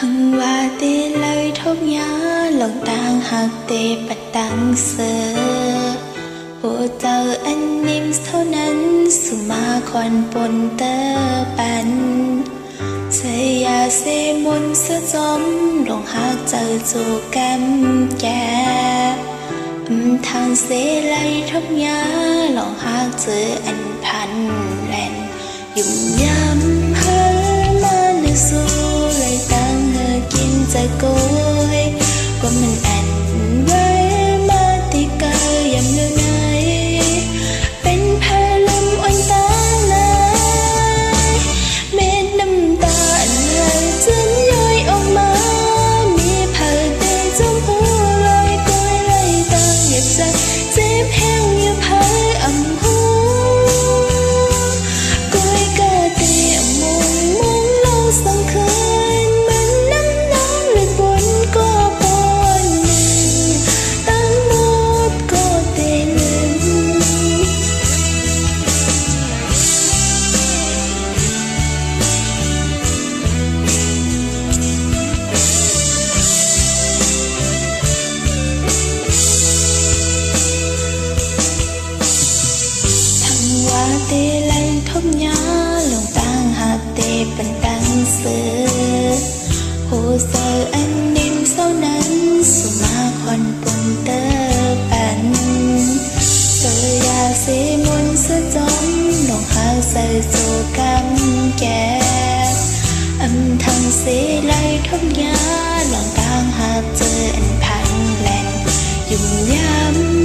thăng hoa tê lời thốt nhớ lòng tang hạt tê bạch tăng sơ hồ tờ anh niệm thâu nắn su ma khoan pôn tơ pan se ya se môn sơ gióm lòng hát chờ dù cam cha thang se lời thốt nhớ lòng hát chờ anh pan len dùng nhắm hơi mà lưu su lời tăng hơi kim dài cối của mình anh với mà tí cơ dầm lưu nơi bên phai lâm oanh ta này bên năm ta anh lời chân nhoi ông má mi phai tê trong hú lời cối lời tăng nghiệp dài dép heo như phai ẩm hú cối ca tê ẩm môn môn lâu sang khơi bên năm nóng lên buồn có buồn tăng một có tê lên thăng hoa tê lên thốt nhớ lòng tang hạt tê bần tăng sơ hồ sơ anh niệm sau nắn su ma khoan pôn tơ pan sơ ya se môn sơ gióm lòng hát say dù cam cha âm thanh se lại thốt nhớ lòng tang hạt tê anh pan len dùng nhắm